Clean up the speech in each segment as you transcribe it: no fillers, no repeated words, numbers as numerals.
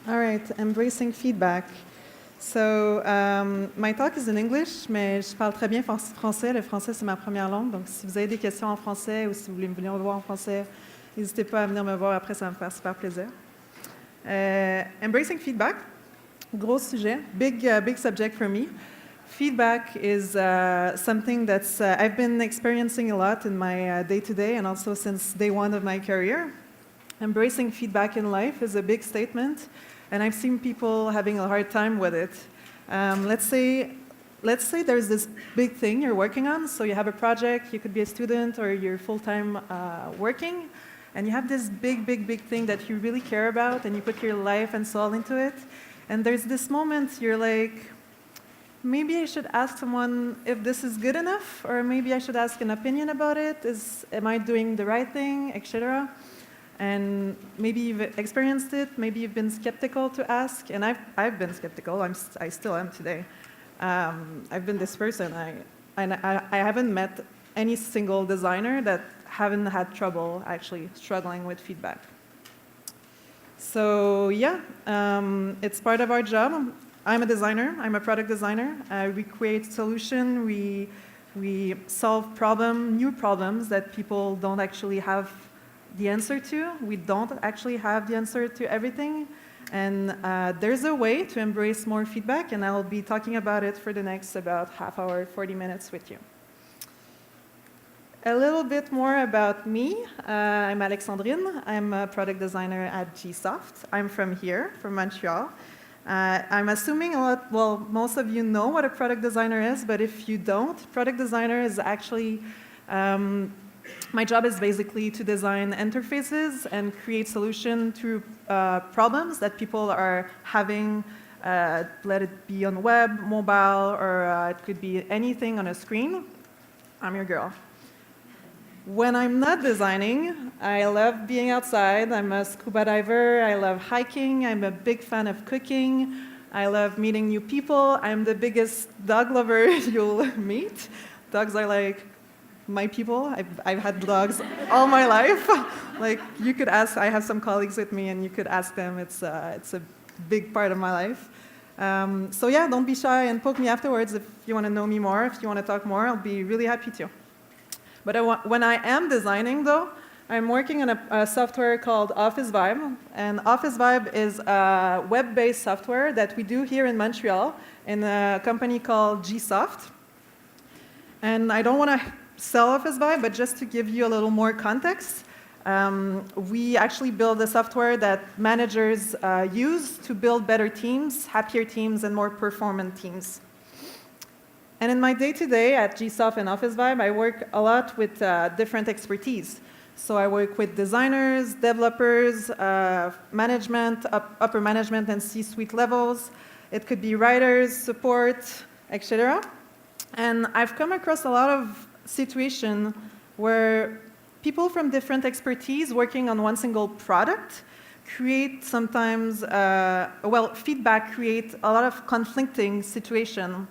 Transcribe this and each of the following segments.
All right, embracing feedback. So, my talk is in English, mais je parle très bien français. Le français, c'est ma première langue. Donc, si vous avez des questions en français ou si vous voulez venir me voir en français, n'hésitez pas à venir me voir après, ça va me faire super plaisir. Embracing feedback, gros sujet, big subject for me. Feedback is something that's I've been experiencing a lot in my day-to-day and also since day one of my career. Embracing feedback in life is a big statement, and I've seen people having a hard time with it. Let's say there's this big thing you're working on, so you have a project, you could be a student or you're full-time working, and you have this big thing that you really care about, and you put your life and soul into it, and there's this moment you're like, maybe I should ask someone if this is good enough, or maybe I should ask an opinion about it. Am I doing the right thing, etc.? And maybe you've experienced it. Maybe you've been skeptical to ask, and I've been skeptical. I still am today. I've been this person. I haven't met any single designer that haven't had trouble actually struggling with feedback. So yeah, it's part of our job. I'm a designer. I'm a product designer. We create solutions. We solve new problems that people don't actually have the answer to. We don't actually have the answer to everything. And there's a way to embrace more feedback, and I'll be talking about it for the next about half hour, 40 minutes with you. A little bit more about me. I'm Alexandrine. I'm a product designer at GSoft. I'm from here, from Montreal. I'm assuming most of you know what a product designer is, but if you don't, product designer is actually, my job is basically to design interfaces and create solutions to problems that people are having, let it be on web, mobile, or it could be anything on a screen. I'm your girl. When I'm not designing, I love being outside. I'm a scuba diver. I love hiking. I'm a big fan of cooking. I love meeting new people. I'm the biggest dog lover you'll meet. Dogs are like my people. I've had dogs all my life. Like you could ask, I have some colleagues with me, and you could ask them. It's a big part of my life. So yeah, don't be shy and poke me afterwards if you want to know me more. If you want to talk more, I'll be really happy to. But when I am designing, though, I'm working on a software called Office Vibe. And Office Vibe is a web-based software that we do here in Montreal in a company called GSoft. And I don't want to sell Office Vibe, but just to give you a little more context, we actually build a software that managers use to build better teams, happier teams, and more performant teams. And in my day-to-day at GSoft and Office Vibe, I work a lot with different expertise. So I work with designers, developers, management, upper management and C-suite levels. It could be writers, support, etc. And I've come across a lot of situations where people from different expertise working on one single product create sometimes, feedback create a lot of conflicting situations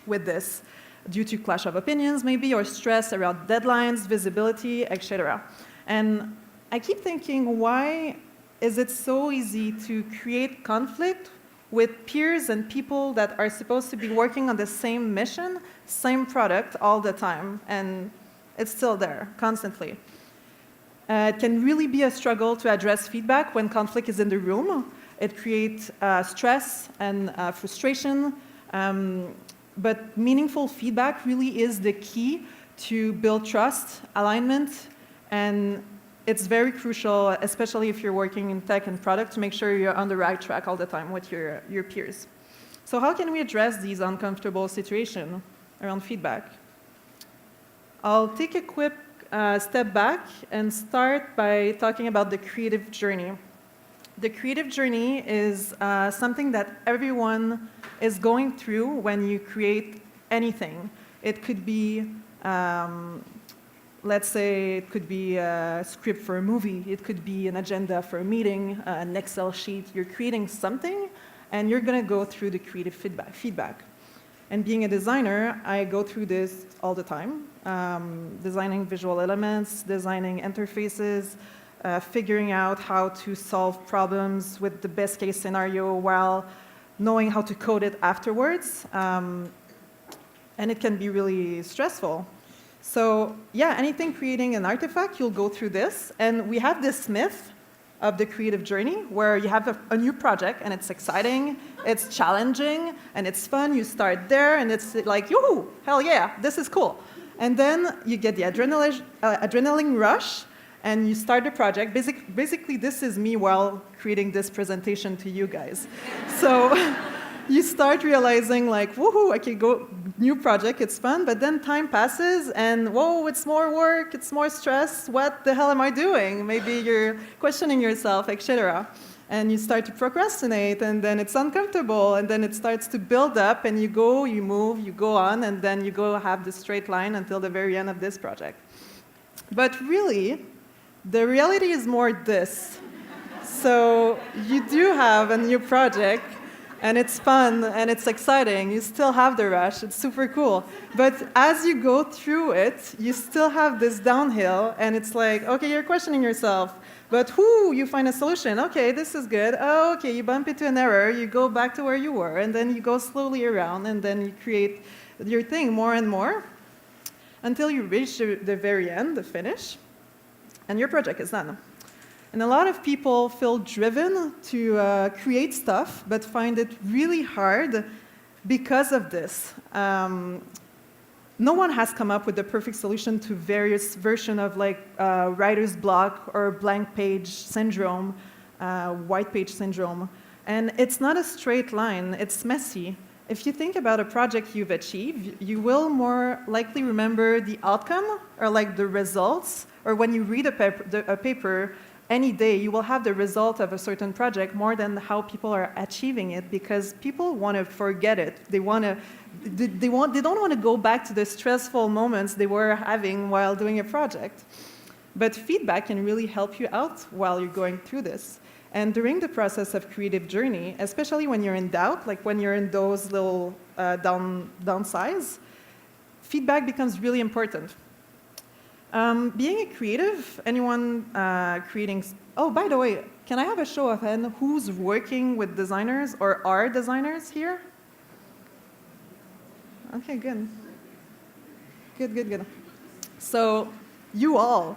with this due to clash of opinions maybe, or stress around deadlines, visibility, etc. And I keep thinking, why is it so easy to create conflict with peers and people that are supposed to be working on the same mission, same product all the time, and it's still there constantly? It can really be a struggle to address feedback when conflict is in the room. It creates stress and frustration. But meaningful feedback really is the key to build trust, alignment, and it's very crucial, especially if you're working in tech and product, to make sure you're on the right track all the time with your peers. So how can we address these uncomfortable situations around feedback? I'll take a quick step back and start by talking about the creative journey. The creative journey is something that everyone is going through when you create anything. It could be, let's say, it could be a script for a movie. It could be an agenda for a meeting, an Excel sheet. You're creating something, and you're going to go through the creative feedback. And being a designer, I go through this all the time, designing visual elements, designing interfaces, figuring out how to solve problems with the best case scenario while knowing how to code it afterwards. And it can be really stressful. So yeah, anything creating an artifact, you'll go through this. And we have this myth of the creative journey where you have a new project and it's exciting, it's challenging, and it's fun. You start there and it's like, yoo-hoo, hell yeah, this is cool. And then you get the adrenaline rush and you start the project. Basically, this is me while creating this presentation to you guys. So you start realizing like, woohoo, okay, go, new project, it's fun, but then time passes and whoa, it's more work, it's more stress, what the hell am I doing? Maybe you're questioning yourself, etc. And you start to procrastinate and then it's uncomfortable and then it starts to build up and you go, you move, you go on and then you go have this straight line until the very end of this project. But really, the reality is more this. So you do have a new project and it's fun, and it's exciting. You still have the rush. It's super cool. But as you go through it, you still have this downhill, and it's like, okay, you're questioning yourself. But you find a solution. Okay, this is good. Oh, okay, you bump into an error. You go back to where you were, and then you go slowly around, and then you create your thing more and more until you reach the very end, the finish, and your project is done. And a lot of people feel driven to create stuff, but find it really hard because of this. No one has come up with the perfect solution to various versions of like writer's block or blank page syndrome, white page syndrome. And it's not a straight line, it's messy. If you think about a project you've achieved, you will more likely remember the outcome or like the results, or when you read a paper, any day you will have the result of a certain project more than how people are achieving it, because people want to forget it. They don't want to go back to the stressful moments they were having while doing a project. But feedback can really help you out while you're going through this. And during the process of creative journey, especially when you're in doubt, like when you're in those little downsides, feedback becomes really important. Being a creative, anyone creating... Oh, by the way, can I have a show of hands who's working with designers or are designers here? Okay, good. Good. So, you all.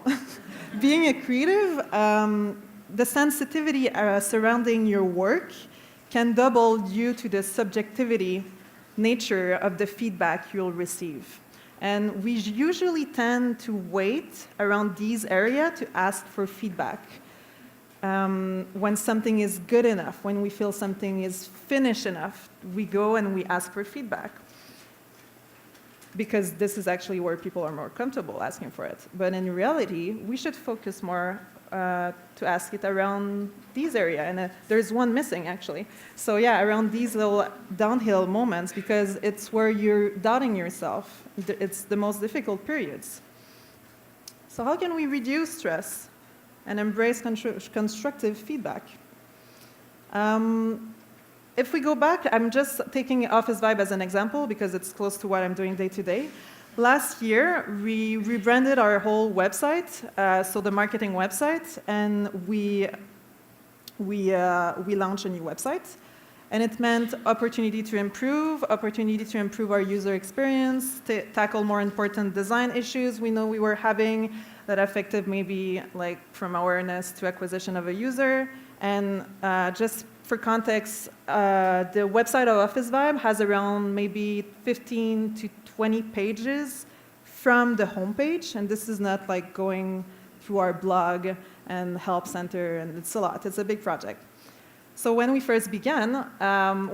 Being a creative, the sensitivity surrounding your work can double due to the subjectivity nature of the feedback you'll receive. And we usually tend to wait around these areas to ask for feedback. When something is good enough, when we feel something is finished enough, we go and we ask for feedback. Because this is actually where people are more comfortable asking for it. But in reality, we should focus more to ask it around these areas. And there's one missing, actually. So yeah, around these little downhill moments, because it's where you're doubting yourself. It's the most difficult periods. So how can we reduce stress and embrace constructive feedback? If we go back, I'm just taking Office Vibe as an example because it's close to what I'm doing day to day. Last year, we rebranded our whole website, so the marketing website, and we launched a new website. And it meant opportunity to improve our user experience, tackle more important design issues we know we were having that affected maybe like from awareness to acquisition of a user. And just for context, the website of Office Vibe has around maybe 15 to 20 pages from the homepage, and this is not like going through our blog and help center, and it's a lot. It's a big project. So when we first began,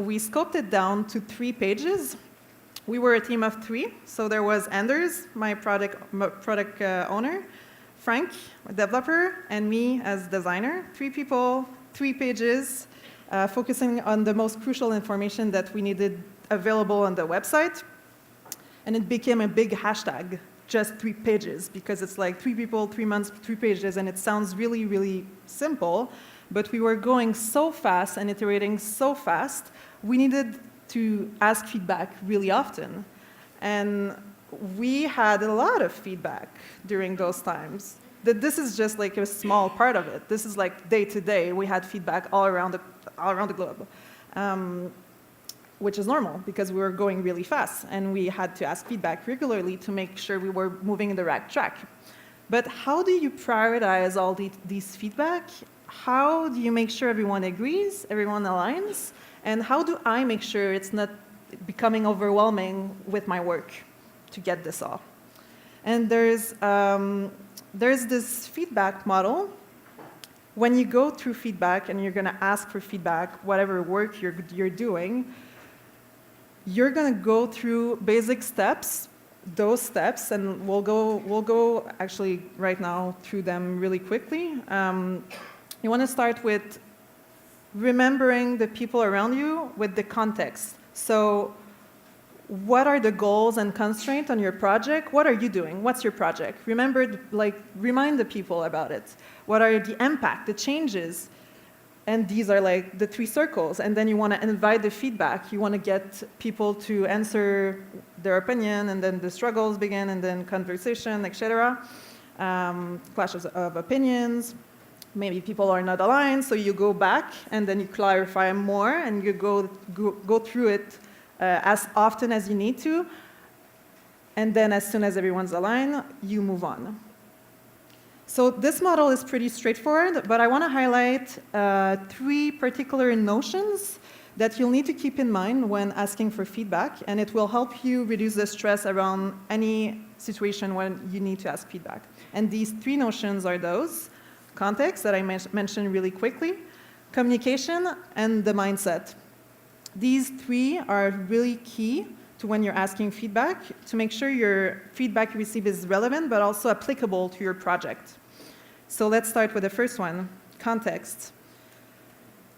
we scoped it down to 3 pages. We were a team of 3. So there was Anders, my product owner, Frank, a developer, and me as designer. 3 people, 3 pages, focusing on the most crucial information that we needed available on the website. And it became a big hashtag, just 3 pages, because it's like 3 people, 3 months, 3 pages, and it sounds really, really simple. But we were going so fast and iterating so fast, we needed to ask feedback really often. And we had a lot of feedback during those times. that this is just like a small part of it. This is like day to day. We had feedback all around the globe, which is normal because we were going really fast and we had to ask feedback regularly to make sure we were moving in the right track. But how do you prioritize all these feedback? How do you make sure everyone agrees, everyone aligns? And how do I make sure it's not becoming overwhelming with my work to get this all? And there's this feedback model. When you go through feedback and you're going to ask for feedback, whatever work you're doing, you're going to go through basic steps, those steps, and we'll go actually right now through them really quickly. You want to start with remembering the people around you with the context. So what are the goals and constraints on your project? What are you doing? What's your project? Remember, remind the people about it. What are the impact, the changes? And these are like the 3 circles. And then you want to invite the feedback. You want to get people to answer their opinion, and then the struggles begin, and then conversation, etc. Clashes of opinions. Maybe people are not aligned, so you go back, and then you clarify more, and you go through it as often as you need to. And then as soon as everyone's aligned, you move on. So this model is pretty straightforward, but I want to highlight 3 particular notions that you'll need to keep in mind when asking for feedback, and it will help you reduce the stress around any situation when you need to ask feedback. And these 3 notions are those: context, that I mentioned really quickly, communication, and the mindset. These 3 are really key to when you're asking feedback, to make sure your feedback you receive is relevant, but also applicable to your project. So let's start with the first one, context.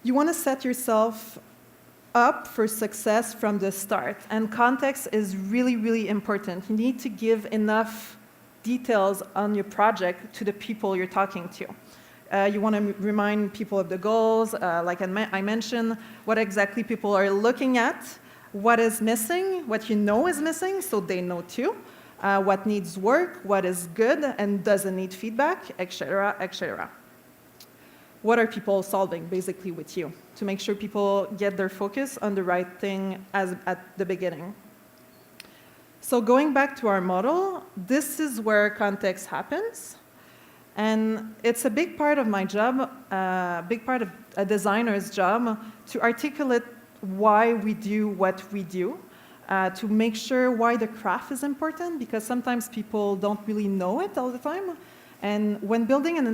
You want to set yourself up for success from the start, and context is really, really important. You need to give enough details on your project to the people you're talking to. You want to remind people of the goals, like I mentioned, what exactly people are looking at, what is missing, what you know is missing, so they know too, what needs work, what is good and doesn't need feedback, etc., etc. What are people solving, basically, with you, to make sure people get their focus on the right thing at the beginning. So going back to our model, this is where context happens. And it's a big part of my job, a big part of a designer's job, to articulate why we do what we do, to make sure why the craft is important, because sometimes people don't really know it all the time. And when building an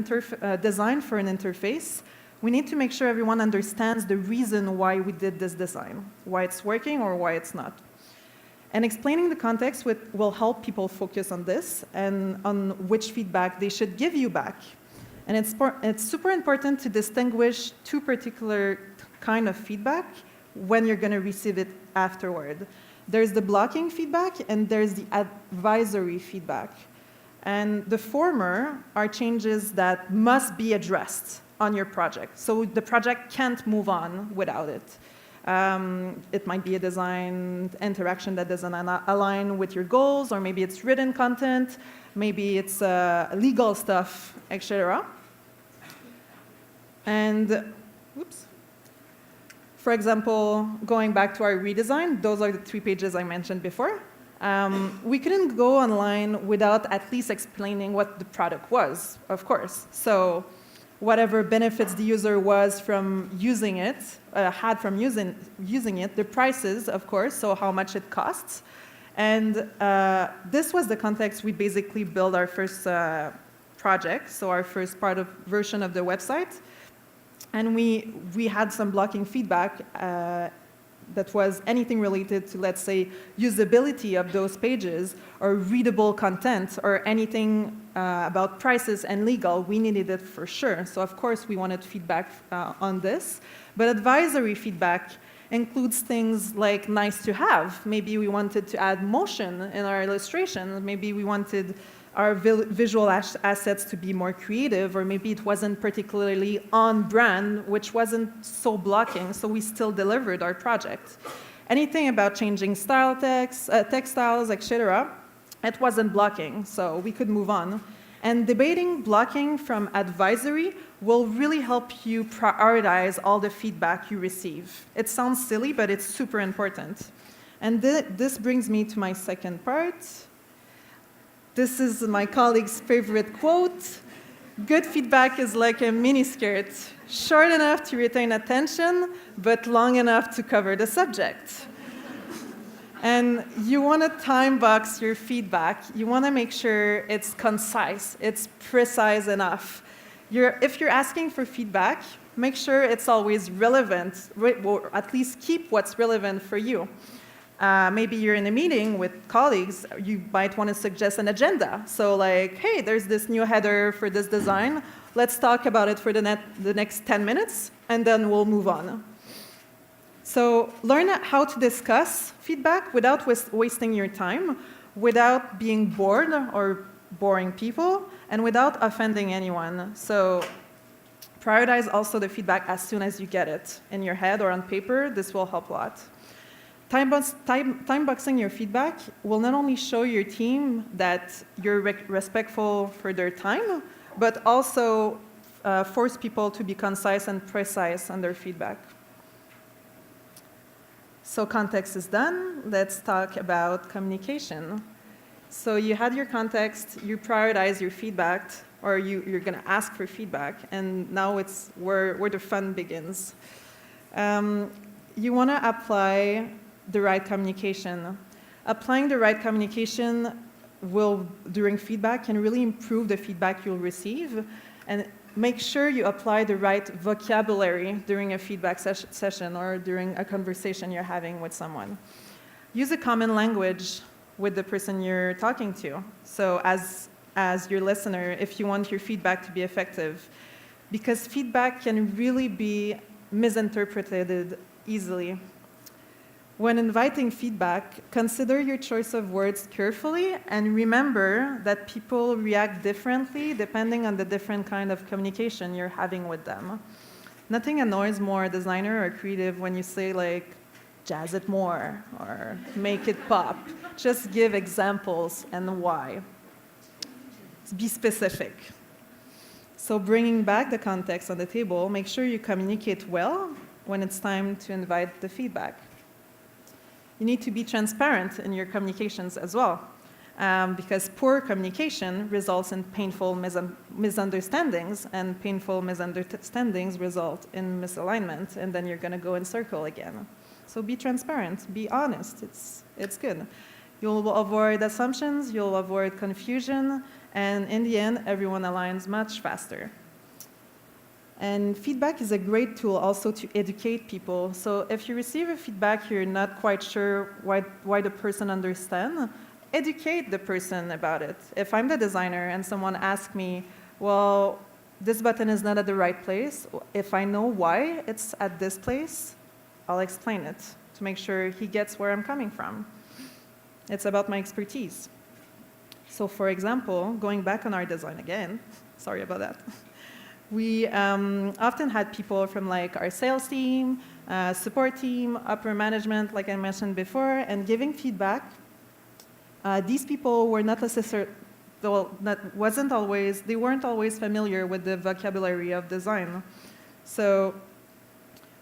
design for an interface, we need to make sure everyone understands the reason why we did this design, why it's working or why it's not. And explaining the context will help people focus on this and on which feedback they should give you back. And it's super important to distinguish 2 particular kind of feedback when you're going to receive it afterward. There's the blocking feedback and there's the advisory feedback. And the former are changes that must be addressed on your project. So the project can't move on without it. It might be a design interaction that doesn't align with your goals, or maybe it's written content, maybe it's legal stuff, etc. And, for example, going back to our redesign, those are the 3 pages I mentioned before. We couldn't go online without at least explaining what the product was, of course. So whatever benefits the user was from using it, had from using it, the prices, of course, so how much it costs. And this was the context we basically built our first project, so our first version of the website. And we had some blocking feedback that was anything related to, let's say, usability of those pages, or readable content, or anything about prices and legal. We needed it for sure. So of course we wanted feedback on this. But advisory feedback includes things like nice to have. Maybe we wanted to add motion in our illustration. Maybe we wanted our visual assets to be more creative, or maybe it wasn't particularly on brand, which wasn't so blocking, so we still delivered our project. Anything about changing style textiles, etc., it wasn't blocking, so we could move on. And debating blocking from advisory will really help you prioritize all the feedback you receive. It sounds silly, but it's super important. And this brings me to my second part. This is my colleague's favorite quote. Good feedback is like a miniskirt, short enough to retain attention, but long enough to cover the subject. And you want to time box your feedback. You want to make sure it's concise, it's precise enough. If you're asking for feedback, make sure it's always relevant, or at least keep what's relevant for you. Maybe you're in a meeting with colleagues, you might want to suggest an agenda. So like, hey, there's this new header for this design. Let's talk about it for the next 10 minutes, and then we'll move on. So learn how to discuss feedback without wasting your time, without being bored or boring people, and without offending anyone. So prioritize also the feedback as soon as you get it in your head or on paper. This will help a lot. Time boxing your feedback will not only show your team that you're respectful for their time, but also force people to be concise and precise on their feedback. So context is done. Let's talk about communication. So you had your context, you prioritize your feedback, or you're going to ask for feedback, and now it's where the fun begins. You want to apply the right communication. Applying the right communication during feedback can really improve the feedback you'll receive, and make sure you apply the right vocabulary during a feedback session or during a conversation you're having with someone. Use a common language with the person you're talking to. So as your listener, if you want your feedback to be effective, because feedback can really be misinterpreted easily. When inviting feedback, consider your choice of words carefully and remember that people react differently depending on the different kind of communication you're having with them. Nothing annoys more a designer or creative when you say like, jazz it more or make it pop. Just give examples and why. Be specific. So bringing back the context on the table, make sure you communicate well when it's time to invite the feedback. You need to be transparent in your communications as well, because poor communication results in painful misunderstandings, and painful misunderstandings result in misalignment, and then you're going to go in circle again. So be transparent, be honest, it's good. You'll avoid assumptions, you'll avoid confusion, and in the end, everyone aligns much faster. And feedback is a great tool also to educate people. So if you receive a feedback you're not quite sure why the person understands, educate the person about it. If I'm the designer and someone asks me, well, this button is not at the right place, if I know why it's at this place, I'll explain it to make sure he gets where I'm coming from. It's about my expertise. So for example, going back on our design again, sorry about that. We often had people from like our sales team, support team, upper management, like I mentioned before, and giving feedback. These people were not necessarily, they weren't always familiar with the vocabulary of design. So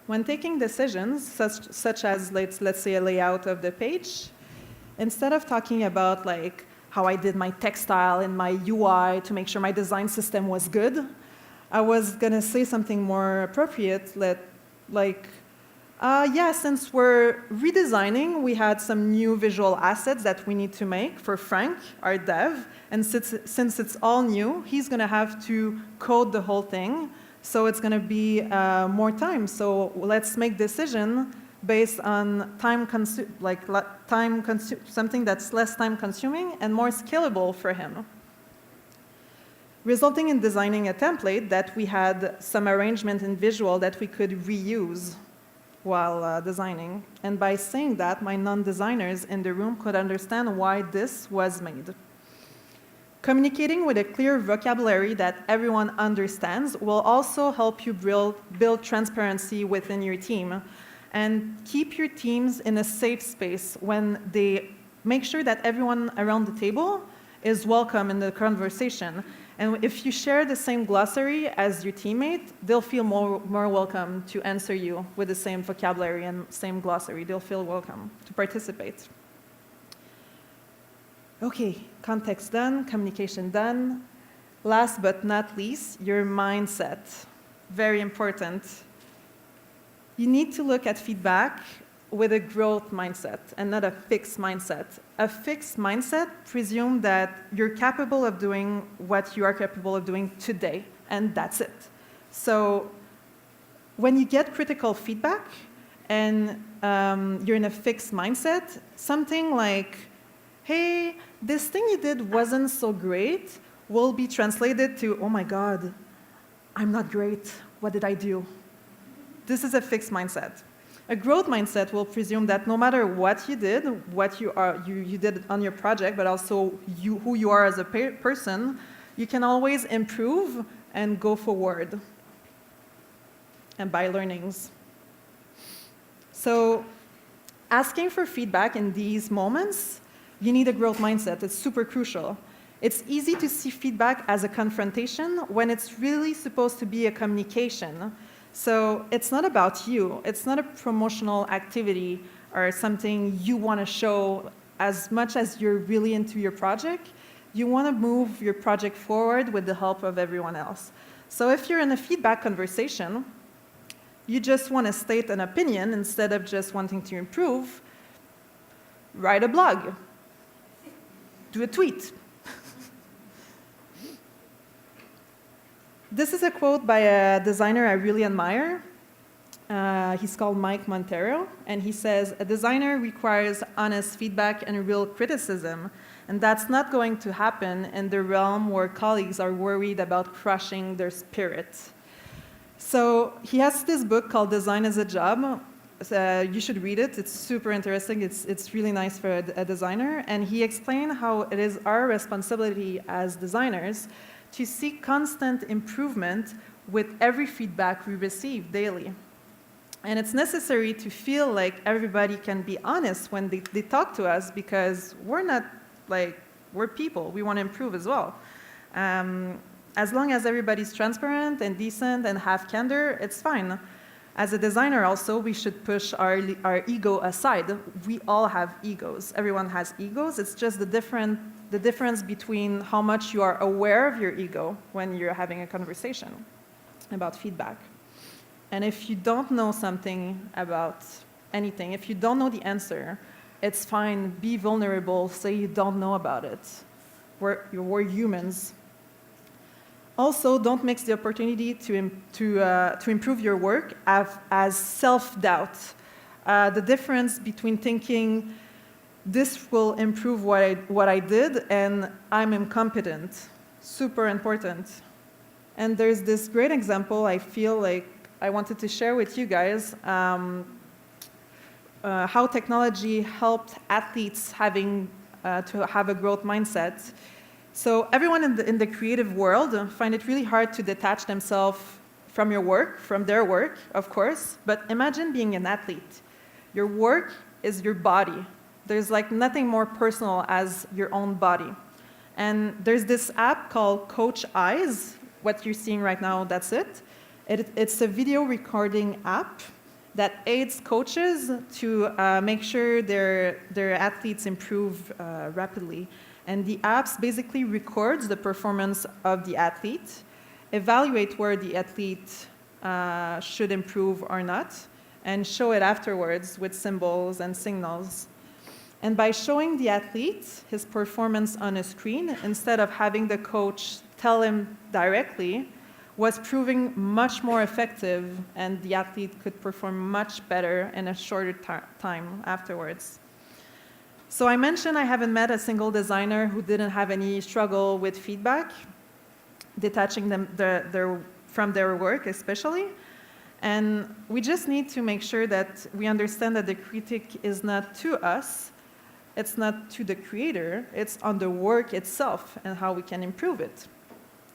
when taking decisions, such as let's say a layout of the page, instead of talking about like how I did my textile and my UI to make sure my design system was good, I was going to say something more appropriate, yeah, since we're redesigning, we had some new visual assets that we need to make for Frank, our dev, and since it's all new, he's going to have to code the whole thing, so it's going to be more time. So let's make decision based on something that's less time consuming and more scalable for him, resulting in designing a template that we had some arrangement in visual that we could reuse while designing. And by saying that, my non-designers in the room could understand why this was made. Communicating with a clear vocabulary that everyone understands will also help you build transparency within your team. And keep your teams in a safe space when they make sure that everyone around the table is welcome in the conversation. And if you share the same glossary as your teammate, they'll feel more welcome to answer you with the same vocabulary and same glossary. They'll feel welcome to participate. Okay, context done, communication done. Last but not least, your mindset. Very important. You need to look at feedback with a growth mindset and not a fixed mindset. A fixed mindset presumes that you're capable of doing what you are capable of doing today, and that's it. So when you get critical feedback and you're in a fixed mindset, something like, hey, this thing you did wasn't so great, will be translated to, oh my God, I'm not great, what did I do? This is a fixed mindset. A growth mindset will presume that no matter what you did, what you did on your project, but also who you are as a person, you can always improve and go forward and buy learnings. So asking for feedback in these moments, you need a growth mindset. It's super crucial. It's easy to see feedback as a confrontation when it's really supposed to be a communication. So it's not about you. It's not a promotional activity or something you want to show as much as you're really into your project. You want to move your project forward with the help of everyone else. So if you're in a feedback conversation, you just want to state an opinion instead of just wanting to improve, write a blog, do a tweet. This is a quote by a designer I really admire. He's called Mike Montreal, and he says, "A designer requires honest feedback and real criticism, and that's not going to happen in the realm where colleagues are worried about crushing their spirit." So he has this book called Design as a Job. You should read it. It's super interesting. It's really nice for a designer, and he explained how it is our responsibility as designers to seek constant improvement with every feedback we receive daily. And it's necessary to feel like everybody can be honest when they talk to us, because we're people. We want to improve as well. As long as everybody's transparent and decent and have candor, it's fine. As a designer also, we should push our ego aside. We all have egos. Everyone has egos. It's just the difference between how much you are aware of your ego when you're having a conversation about feedback. And if you don't know something about anything, if you don't know the answer, it's fine. Be vulnerable. Say you don't know about it. We're humans. Also, don't mix the opportunity to improve your work as self-doubt. The difference between thinking, this will improve what I did, and I'm incompetent. Super important. And there's this great example I feel like I wanted to share with you guys, how technology helped athletes to have a growth mindset. So everyone in the creative world find it really hard to detach themselves from their work, of course, but imagine being an athlete. Your work is your body. There's nothing more personal as your own body. And there's this app called Coach Eyes. What you're seeing right now, that's it. It's a video recording app that aids coaches to make sure their athletes improve rapidly. And the apps basically records the performance of the athlete, evaluate where the athlete should improve or not, and show it afterwards with symbols and signals. And by showing the athlete his performance on a screen, instead of having the coach tell him directly, was proving much more effective, and the athlete could perform much better in a shorter time afterwards. So I mentioned I haven't met a single designer who didn't have any struggle with feedback, detaching them from their work especially. And we just need to make sure that we understand that the critique is not to us, it's not to the creator, it's on the work itself and how we can improve it.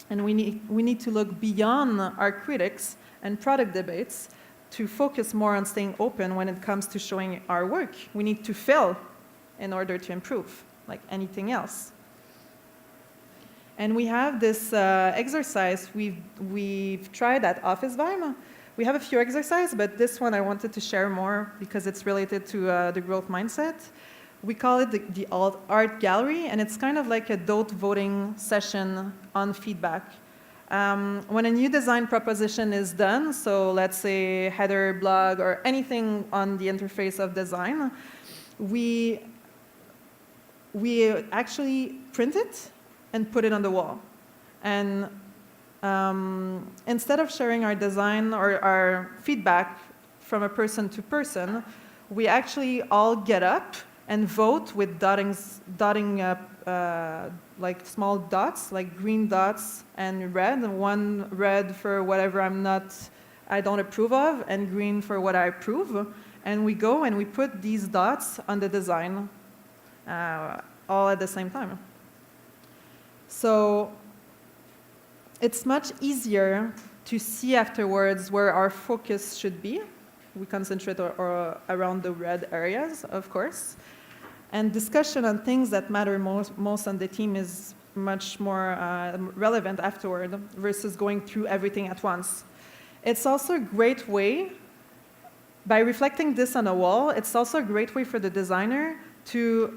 And we need to look beyond our critics and product debates to focus more on staying open when it comes to showing our work. We need to fail in order to improve, like anything else. And we have this exercise we've tried at Office Vibe. We have a few exercises, but this one I wanted to share more because it's related to the growth mindset. We call it the art gallery, and it's kind of like a DOTE voting session on feedback. When a new design proposition is done, so let's say header, blog, or anything on the interface of design, we actually print it and put it on the wall. And instead of sharing our design or our feedback from a person to person, we actually all get up and vote with dotting like small dots, like green dots and red, and one red for whatever I don't approve of, and green for what I approve. And we go and we put these dots on the design all at the same time. So it's much easier to see afterwards where our focus should be. We concentrate around the red areas, of course. And discussion on things that matter most on the team is much more relevant afterward versus going through everything at once. It's also a great way, by reflecting this on a wall, it's also a great way for the designer to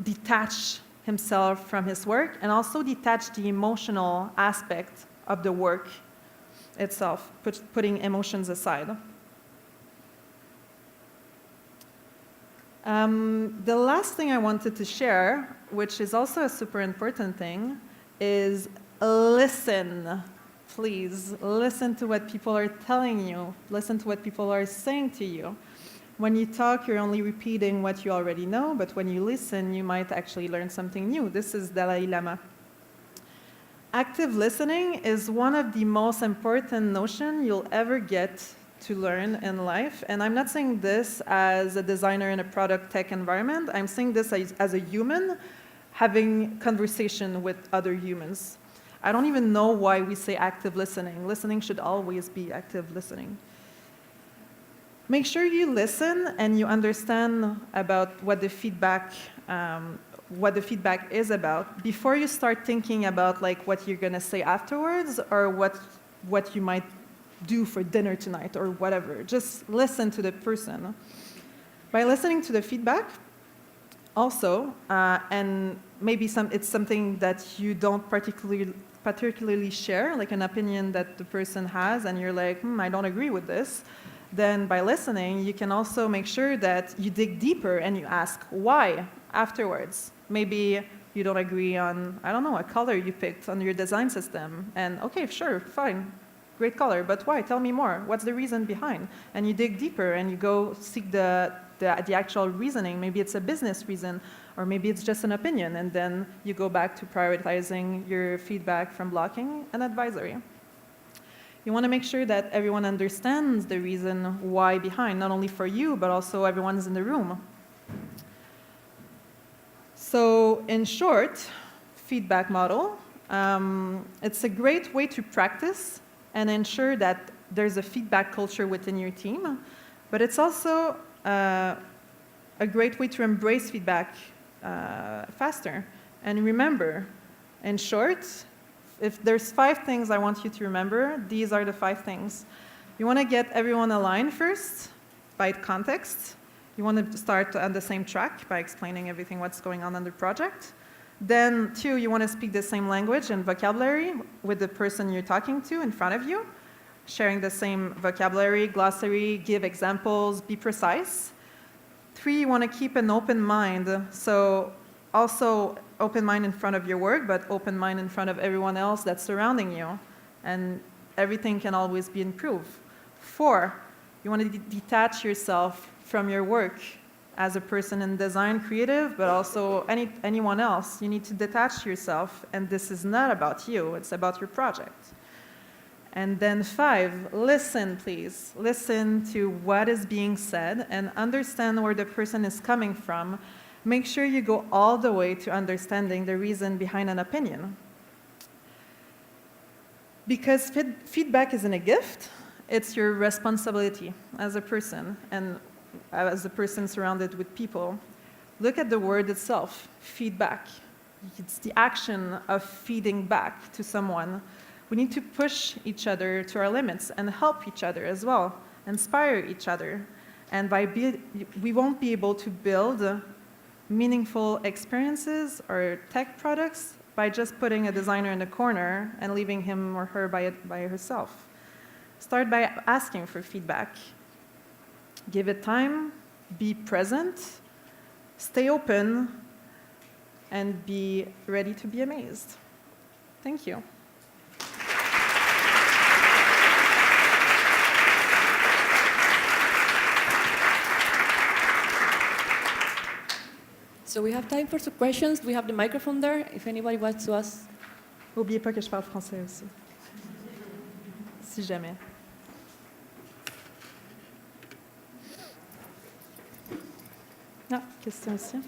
detach himself from his work and also detach the emotional aspect of the work itself, putting emotions aside. The last thing I wanted to share, which is also a super important thing, is listen. Please listen to what people are telling you. Listen to what people are saying to you. When you talk, you're only repeating what you already know, but when you listen, you might actually learn something new. This is Dalai Lama. Active listening is one of the most important notions you'll ever get to learn in life. And I'm not saying this as a designer in a product tech environment. I'm saying this as a human having conversation with other humans. I don't even know why we say active listening. Listening should always be active listening. Make sure you listen and you understand about what the feedback is about before you start thinking about like what you're gonna say afterwards or what you might do for dinner tonight or whatever. Just listen to the person. By listening to the feedback, also, and maybe it's something that you don't particularly share, like an opinion that the person has, and you're like, I don't agree with this. Then by listening, you can also make sure that you dig deeper and you ask why afterwards. Maybe you don't agree on, I don't know, a color you picked on your design system. And okay, sure, fine, great color, but why? Tell me more. What's the reason behind? And you dig deeper and you go seek the actual reasoning. Maybe it's a business reason, or maybe it's just an opinion. And then you go back to prioritizing your feedback from blocking and advisory. You want to make sure that everyone understands the reason why behind, not only for you, but also everyone's in the room. So in short, feedback model, it's a great way to practice and ensure that there's a feedback culture within your team, but it's also a great way to embrace feedback faster. And remember, in short, if there's 5 things I want you to remember, these are the 5 things. You want to get everyone aligned first by context. You want to start on the same track by explaining everything what's going on the project. Then 2, you want to speak the same language and vocabulary with the person you're talking to in front of you, sharing the same vocabulary, glossary, give examples, be precise. 3, you want to keep an open mind. So also open mind in front of your work, but open mind in front of everyone else that's surrounding you. And everything can always be improved. 4, you want to detach yourself from your work as a person in design, creative, but also anyone else. You need to detach yourself, and this is not about you, it's about your project. And then 5, listen, please. Listen to what is being said and understand where the person is coming from. Make sure you go all the way to understanding the reason behind an opinion. Because feedback isn't a gift, it's your responsibility as a person and as a person surrounded with people. Look at the word itself, feedback. it's the action of feeding back to someone. We need to push each other to our limits and help each other as well, inspire each other. And we won't be able to build meaningful experiences or tech products by just putting a designer in a corner and leaving him or her by herself. Start by asking for feedback. Give it time, be present, stay open, and be ready to be amazed. Thank you. So we have time for some questions. We have the microphone there, if anybody wants to ask. N'oubliez pas que je parle français aussi. Si jamais. Ah, question ici.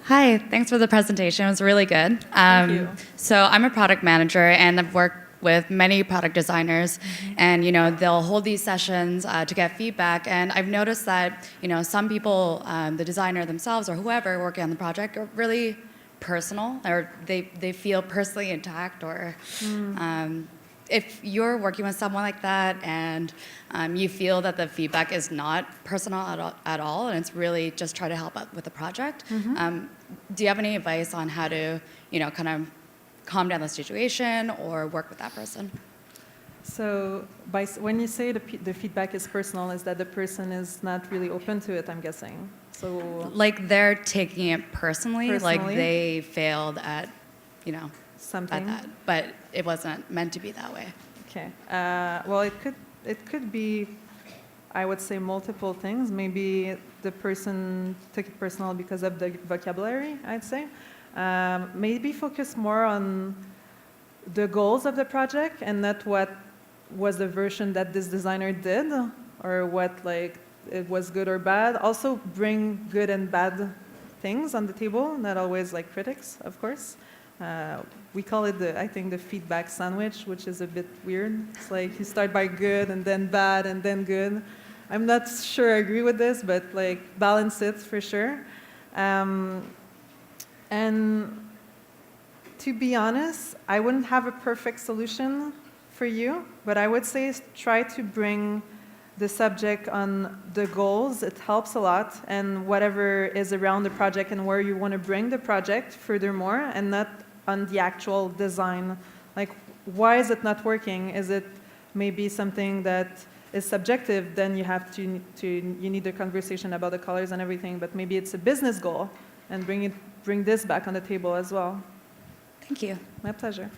Hi, thanks for the presentation. It was really good. Thank you. So I'm a product manager, and I've worked with many product designers, and they'll hold these sessions to get feedback. And I've noticed that some people, the designer themselves or whoever working on the project, are really personal, or they feel personally attacked, or if you're working with someone like that and you feel that the feedback is not personal at all, and it's really just try to help out with the project, do you have any advice on how to, kind of calm down the situation or work with that person? So when you say the feedback is personal, is that the person is not really open to it, I'm guessing? So like they're taking it personally? Like they failed at, something, at that, but it wasn't meant to be that way. Okay. Well, it could be, I would say, multiple things. Maybe the person took it personal because of the vocabulary, I'd say. Maybe focus more on the goals of the project and not what was the version that this designer did, or what it was good or bad. Also bring good and bad things on the table, not always like critics, of course. We call it I think the feedback sandwich, which is a bit weird. It's like you start by good and then bad and then good. I'm not sure I agree with this, but balance it for sure. And to be honest, I wouldn't have a perfect solution for you, but I would say try to bring the subject on the goals. It helps a lot, and whatever is around the project and where you want to bring the project furthermore, and not on the actual design. Like, why is it not working? Is it maybe something that is subjective? Then you have you need a conversation about the colors and everything, but maybe it's a business goal, and bring this back on the table as well. Thank you. My pleasure.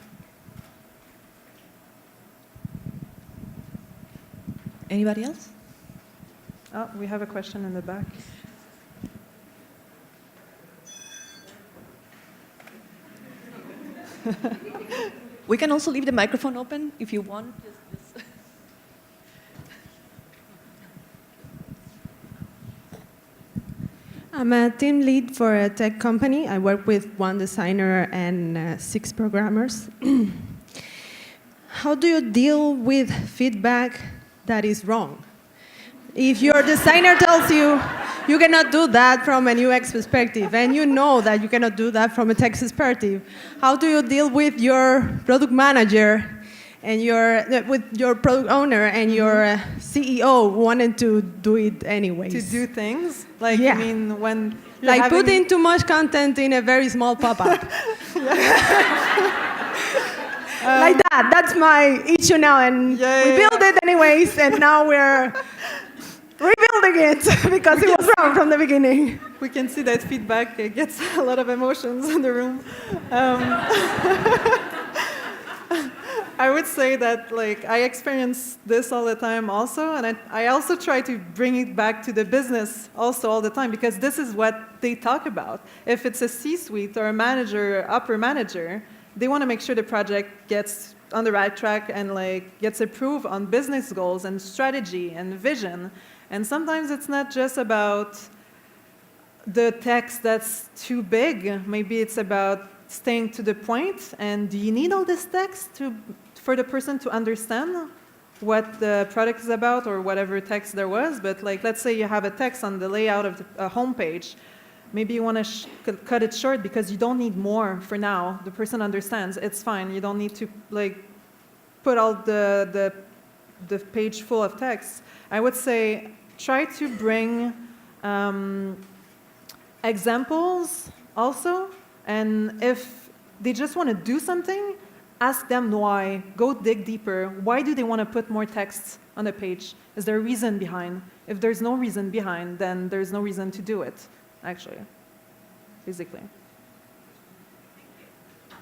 Anybody else? Oh, we have a question in the back. We can also leave the microphone open if you want. I'm a team lead for a tech company. I work with one designer and 6 programmers. How do you deal with feedback that is wrong? If your designer tells you, you cannot do that from a UX perspective, and you know that you cannot do that from a tech perspective, how do you deal with your product manager and with your product owner and your CEO wanting to do it anyways? To do things? Like, Yeah. I mean, when you're Like having... putting too much content in a very small pop-up. Like that. That's my issue now. And we build it anyways, and now we're rebuilding it because it was wrong from the beginning. We can see that feedback gets a lot of emotions in the room. I would say that I experience this all the time also, and I also try to bring it back to the business also all the time, because this is what they talk about. If it's a C-suite or a manager, upper manager, they want to make sure the project gets on the right track and gets approved on business goals and strategy and vision. And sometimes it's not just about the text that's too big. Maybe it's about staying to the point, and do you need all this text for the person to understand what the product is about or whatever text there was? But like, let's say you have a text on the layout of a homepage. Maybe you want to cut it short because you don't need more for now. The person understands. It's fine. You don't need to like put all the page full of text. I would say try to bring examples also. And if they just want to do something, ask them why. Go dig deeper. Why do they want to put more text on the page? Is there a reason behind? If there's no reason behind, then there's no reason to do it, actually, basically.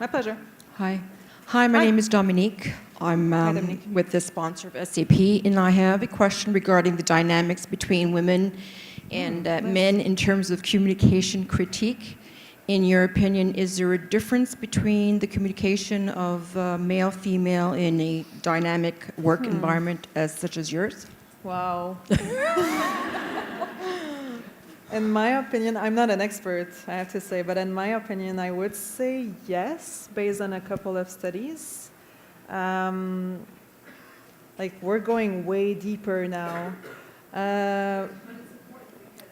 My pleasure. Hi. Hi, my Hi. name is Dominique. I'm Dominique. with the sponsor of SAP, and I have a question regarding the dynamics between women and men in terms of communication critique. In your opinion, is there a difference between the communication of male-female in a dynamic work environment such as yours? Wow. In my opinion, I'm not an expert, I have to say, but in my opinion, I would say yes, based on a couple of studies. Like, we're going way deeper now.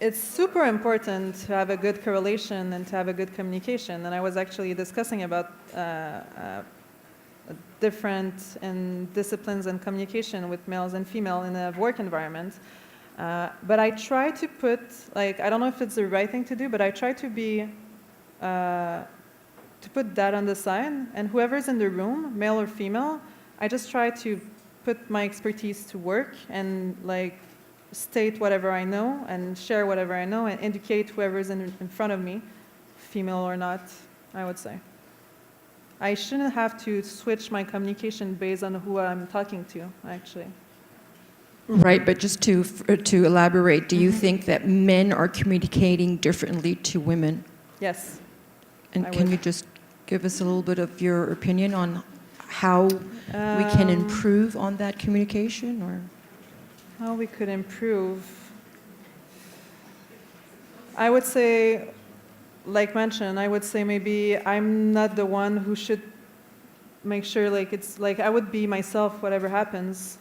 It's super important to have a good correlation and to have a good communication. And I was actually discussing about different disciplines and communication with males and female in a work environment. But I try to put, like, I don't know if it's the right thing to do, but I try to be, to put that on the side. And whoever's in the room, male or female, I just try to put my expertise to work and, like, state whatever I know and share whatever I know and educate whoever's in front of me, female or not, I would say. I shouldn't have to switch my communication based on who I'm talking to, actually. Right, but just to elaborate, do you think that men are communicating differently to women? Yes. And I can would. you just give us a little bit of your opinion on how we can improve on that communication, or? How we could improve? I would say, like mentioned, I would say maybe I'm not the one who should make sure, like, it's like I would be myself whatever happens.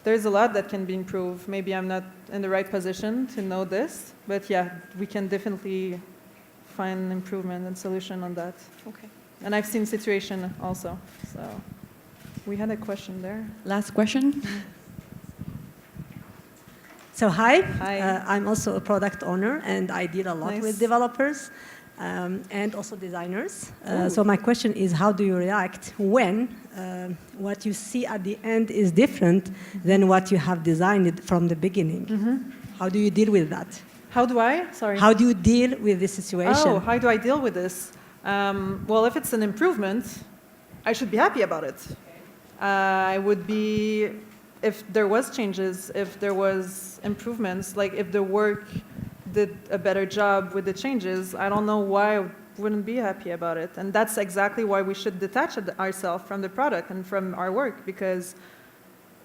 There's a lot that can be improved. Maybe I'm not in the right position to know this, but yeah, we can definitely find improvement and solution on that. Okay. And I've seen situation also, so. We had a question there. Last question. So hi, Hi. I'm also a product owner, and I deal a lot Nice. with developers and also designers. Ooh. So my question is, how do you react when what you see at the end is different than what you have designed from the beginning? How do you deal with that? How do I? Sorry. How do you deal with this situation? Oh, how do I deal with this? Well, if it's an improvement, I should be happy about it. I would be, if there was changes, if there was improvements, like if the work did a better job with the changes, I don't know why I wouldn't be happy about it. And that's exactly why we should detach ourselves from the product and from our work, because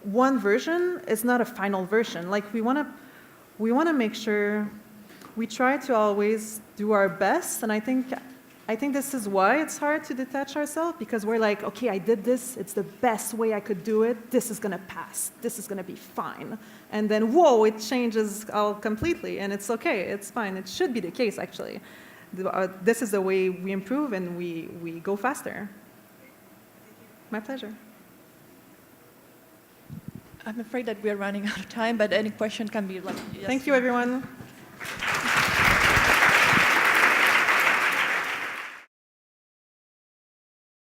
one version is not a final version. Like, we want to make sure we try to always do our best, and I think this is why it's hard to detach ourselves, because we're like, okay, I did this, it's the best way I could do it, this is going to pass, this is going to be fine. And then, whoa, it changes all completely, and it's okay, it's fine. It should be the case, actually. This is the way we improve and we go faster. My pleasure. I'm afraid that we're running out of time, but any question can be like. Thank you, everyone.